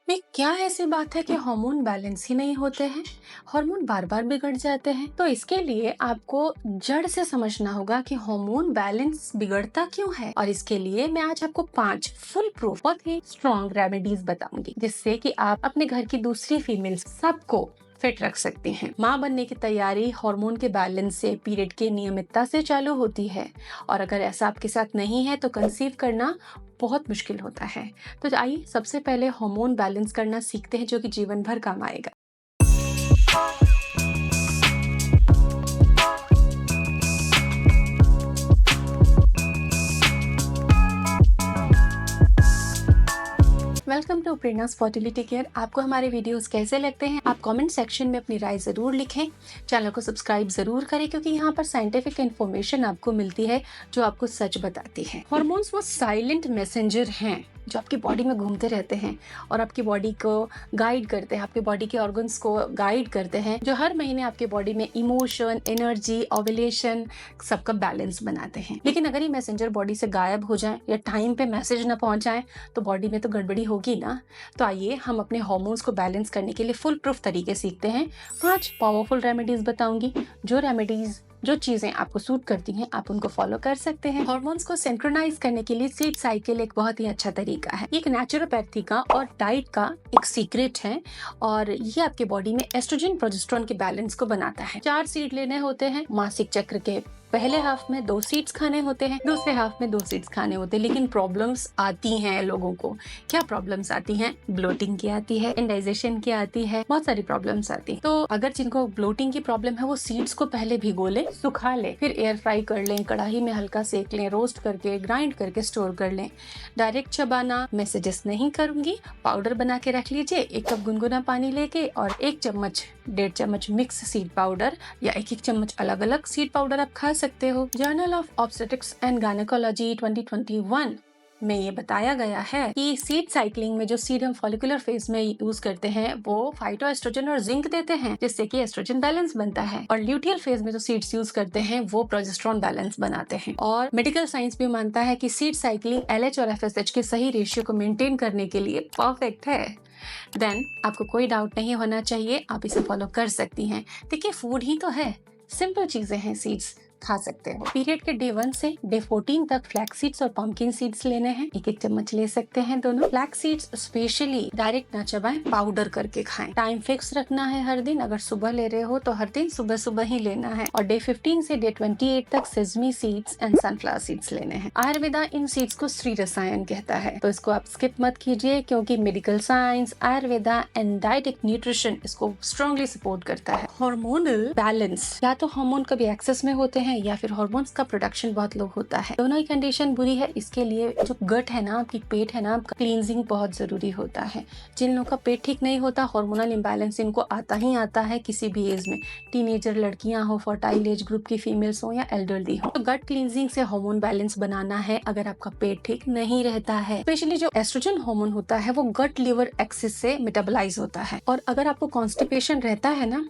में क्या ऐसी बात है कि हार्मोन बैलेंस ही नहीं होते हैं? हार्मोन बार बार बिगड़ जाते हैं। तो इसके लिए आपको जड़ से समझना होगा कि हार्मोन बैलेंस बिगड़ता क्यों है। और इसके लिए मैं आज आपको 5 फुल प्रूफ बहुत ही स्ट्रॉन्ग रेमेडीज बताऊंगी, जिससे कि आप अपने घर की दूसरी फीमेल सबको फिट रख सकती हैं। माँ बनने की तैयारी हार्मोन के बैलेंस से, पीरियड की नियमितता से चालू होती है। और अगर ऐसा आपके साथ नहीं है तो कंसीव करना बहुत मुश्किल होता है। तो आइए सबसे पहले हार्मोन बैलेंस करना सीखते हैं, जो कि जीवन भर काम आएगा। Welcome to Prerna's fertility care. आपको हमारे वीडियोस कैसे लगते हैं? आप कमेंट सेक्शन में अपनी राय जरूर लिखें। चैनल को सब्सक्राइब जरूर करें, क्योंकि यहाँ पर साइंटिफिक इंफॉर्मेशन आपको मिलती है जो आपको सच बताती है। हार्मोन्स वो साइलेंट मैसेंजर हैं जो आपकी बॉडी में घूमते रहते हैं और आपकी बॉडी को गाइड करते हैं, आपके बॉडी के ऑर्गन्स को गाइड करते हैं, जो हर महीने आपके बॉडी में इमोशन, एनर्जी, ओव्यूलेशन सबका बैलेंस बनाते हैं। लेकिन अगर ये मैसेंजर बॉडी से गायब हो जाए या टाइम पे मैसेज ना पहुंच जाए तो बॉडी में तो गड़बड़ी होगी ना। तो आइए हम अपने हार्मोन्स को बैलेंस करने के लिए फुल प्रूफ तरीके सीखते हैं। 5 पावरफुल रेमेडीज बताऊंगी। जो चीजें आपको सूट करती हैं आप उनको फॉलो कर सकते हैं। हार्मोन्स को सिंक्रोनाइज करने के लिए स्लीप साइकिल एक बहुत ही अच्छा तरीका है। एक नेचुरोपैथी का और डाइट का एक सीक्रेट है, और ये आपके बॉडी में एस्ट्रोजन प्रोजेस्टेरोन के बैलेंस को बनाता है। 4 सीड लेने होते हैं। मासिक चक्र के पहले हाफ में 2 सीड्स खाने होते हैं, दूसरे हाफ में 2 सीड्स खाने होते हैं। लेकिन प्रॉब्लम्स आती हैं लोगों को। क्या प्रॉब्लम्स आती हैं? ब्लोटिंग की आती है, इंडाइजेशन की आती है, बहुत सारी प्रॉब्लम्स आती है। तो अगर जिनको ब्लोटिंग की प्रॉब्लम है वो सीड्स को पहले भिगो ले, सुखा ले, फिर एयर फ्राई कर लें, कढ़ाई में हल्का सेक लें, रोस्ट करके ग्राइंड करके स्टोर कर लें। डायरेक्ट चबाना मैं सजेस्ट नहीं करूंगी। पाउडर बना के रख लीजिए, 1 कप गुनगुना पानी लेके, और 1 चम्मच 1.5 चम्मच मिक्स सीड पाउडर या 1 चम्मच अलग अलग सीड पाउडर आप खा सकते हो। Journal of obstetrics and gynaecology 2021 में ये बताया गया है कि सीड साइक्लिंग में जो सीड हम फॉलिकुलर फेज में यूज करते हैं वो फाइटोएस्ट्रोजन और जिंक देते हैं, जिससे कि एस्ट्रोजन बैलेंस बनता है। और ल्यूटियल फेज में जो सीड्स यूज करते हैं वो प्रोजेस्टेरोन बैलेंस बनाते हैं। और मेडिकल साइंस भी मानता है कि सीड साइक्लिंग LH और FSH के सही रेशियो को मेंटेन करने के लिए परफेक्ट है। देन आपको कोई डाउट नहीं होना चाहिए, आप इसे फॉलो कर सकती हैं। देखिए, फूड ही तो है, सिंपल चीजें हैं, सीड्स खा सकते हो। पीरियड के डे 1 से डे 14 तक फ्लैक्स सीड्स और पंपकिन सीड्स लेने हैं। 1 चम्मच ले सकते हैं दोनों। फ्लैक्स सीड्स स्पेशली डायरेक्ट ना चबाएं, पाउडर करके खाएं। टाइम फिक्स रखना है हर दिन। अगर सुबह ले रहे हो तो हर दिन सुबह सुबह ही लेना है। और डे 15 से डे 28 तक sesame seeds and sunflower seeds लेने हैं। आयुर्वेदा इन सीड्स को श्री रसायन कहता है, तो इसको आप स्किप मत कीजिए, क्योंकि medical science, Ayurveda and dietetic nutrition इसको स्ट्रॉन्गली सपोर्ट करता है। हार्मोनल बैलेंस, या तो हार्मोन कभी एक्सेस में होते हैं या फिर हार्मोन्स का प्रोडक्शन बहुत लो होता है। दोनों ही कंडीशन बुरी है। इसके लिए जो गट है ना, आपकी पेट है ना, आपका क्लींजिंग बहुत जरूरी होता है। जिन लोगों का पेट ठीक नहीं होता, हार्मोनल इम्बैलेंस इनको आता ही आता है किसी भी एज में। टीनेजर लड़कियां हो, फर्टाइल एज ग्रुप की फीमेल्स हो या एल्डरली हो, तो गट क्लींजिंग से हार्मोन बैलेंस बनाना है अगर आपका पेट ठीक नहीं रहता है। स्पेशली जो एस्ट्रोजन हार्मोन होता है वो गट लिवर एक्सिस से मेटाबोलाइज होता है। और अगर आपको कॉन्स्टिपेशन रहता है ना,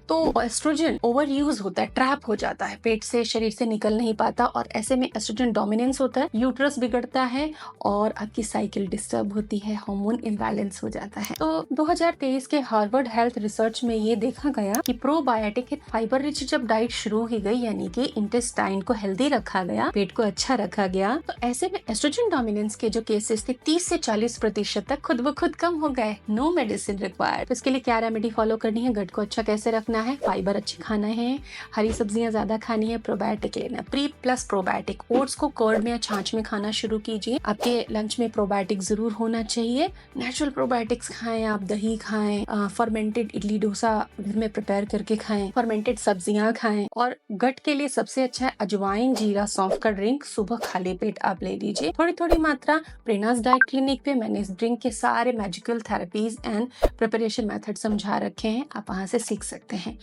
तो एस्ट्रोजन ओवर यूज होता है, ट्रैप हो जाता है, पेट से शरीर से निकल नहीं पाता, और ऐसे में एस्ट्रोजन डोमिनेंस होता है, यूट्रस बिगड़ता है और आपकी साइकिल डिस्टर्ब होती है, हार्मोन इम्बैलेंस हो जाता है। तो 2023 के हार्वर्ड हेल्थ रिसर्च में ये देखा गया कि प्रोबायोटिक फाइबर रिच जब डाइट शुरू की गई, यानी कि इंटेस्टाइन को हेल्दी रखा गया, पेट को अच्छा रखा गया, तो ऐसे में एस्ट्रोजन डोमिनेंस के जो केसेस थे 30 से 40% तक खुद ब खुद कम हो गए। No medicine required. तो इसके लिए क्या रेमेडी फॉलो करनी है? गट को अच्छा कैसे रखना है? फाइबर अच्छे खाना है, हरी सब्जियां ज्यादा खानी है, प्रोबायोटिक लेना। प्री प्लस प्रोबायोटिक, ओट्स को कर्ड में या छाछ में खाना शुरू कीजिए। आपके लंच में प्रोबायोटिक जरूर होना चाहिए। नेचुरल प्रोबायोटिक्स खाएं, आप दही खाएं, फर्मेंटेड इडली डोसा घर में प्रिपेयर करके खाएं, फर्मेंटेड सब्जियां खाएं। और गट के लिए सबसे अच्छा है अजवाइन, जीरा, सौंफ का ड्रिंक सुबह खाली पेट आप ले लीजिए, थोड़ी थोड़ी मात्रा। प्रेरणास डाइट क्लिनिक पे मैंने इस ड्रिंक के सारे magical therapies and preparation method समझा रखे हैं, आप वहां से सीख सकते हैं।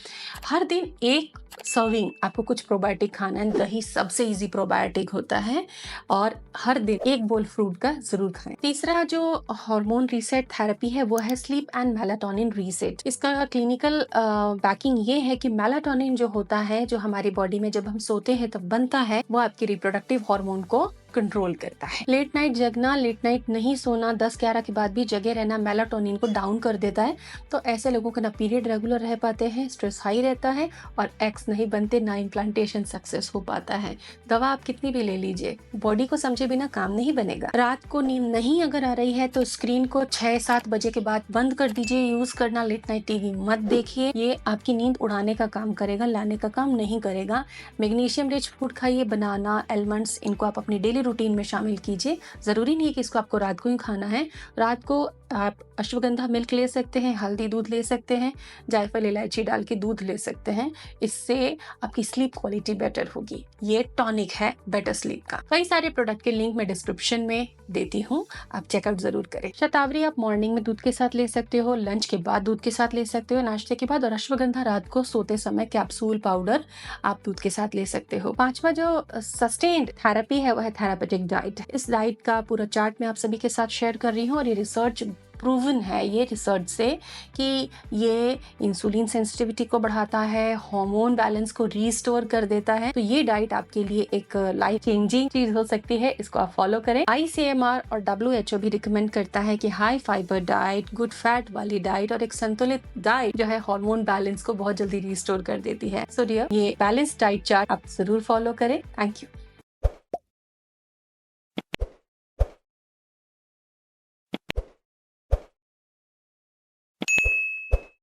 हर दिन 1 सर्विंग आपको कुछ प्रोबायोटिक खाना है। दही सबसे इजी प्रोबायोटिक होता है। और हर दिन 1 बोल फ्रूट का जरूर खाएं। तीसरा जो हार्मोन रीसेट थेरेपी है वो है स्लीप एंड मेलाटोनिन रीसेट। इसका क्लिनिकल बैकिंग ये है कि मेलाटोनिन जो होता है, जो हमारी बॉडी में जब हम सोते हैं तब बनता है, वो आपके रिप्रोडक्टिव हार्मोन को कंट्रोल करता है। लेट नाइट जगना, लेट नाइट नहीं सोना, 10-11 के बाद भी जगे रहना मेलाटोनिन को डाउन कर देता है। तो ऐसे लोगों का ना पीरियड रेगुलर रह पाते हैं, स्ट्रेस हाई रहता है और एग्स नहीं बनते, ना इम्प्लांटेशन सक्सेस हो पाता है। दवा आप कितनी भी ले लीजिए, बॉडी को समझे बिना काम नहीं बनेगा। रात को नींद नहीं अगर आ रही है तो स्क्रीन को 6-7 बजे के बाद बंद कर दीजिए यूज करना। लेट नाइट टीवी मत देखिए, ये आपकी नींद उड़ाने का काम करेगा, लाने का काम नहीं करेगा। मैग्नीशियम रिच फूड खाइए, बनाना, एलमंड्स, इनको आप अपनी डेली रूटीन में शामिल कीजिए। जरूरी नहीं है कि इसको आपको रात को ही खाना है। रात को आप अश्वगंधा मिल्क ले सकते हैं, हल्दी दूध ले सकते हैं, जायफल इलायची डाल के दूध ले सकते हैं। इससे आपकी स्लीप क्वालिटी बेटर होगी। ये टॉनिक है बेटर स्लीप का। कई सारे प्रोडक्ट के लिंक मैं डिस्क्रिप्शन में देती हूँ, आप चेकआउट जरूर करें। शतावरी आप मॉर्निंग में दूध के साथ ले सकते हो, लंच के बाद दूध के साथ ले सकते हो, नाश्ते के बाद, और अश्वगंधा रात को सोते समय कैप्सूल पाउडर आप दूध के साथ ले सकते हो। पांचवा जो सस्टेन्ड थेरेपी है वो है थेरापेटिक डाइट। इस डाइट का पूरा चार्ट मैं आप सभी के साथ शेयर कर रही हूँ और ये रिसर्च प्रूवन है, ये रिसर्च से, कि ये इंसुलिन सेंसिटिविटी को बढ़ाता है, हार्मोन बैलेंस को रीस्टोर कर देता है। तो ये डाइट आपके लिए एक लाइफ चेंजिंग चीज हो सकती है, इसको आप फॉलो करें। ICMR और WHO भी रिकमेंड करता है कि high fibre diet, good fat वाली डाइट और एक संतुलित डाइट जो है हार्मोन बैलेंस को बहुत जल्दी रिस्टोर कर देती है। सो डियर, ये बैलेंस डाइट चार्ट आप जरूर फॉलो करें। Thank you.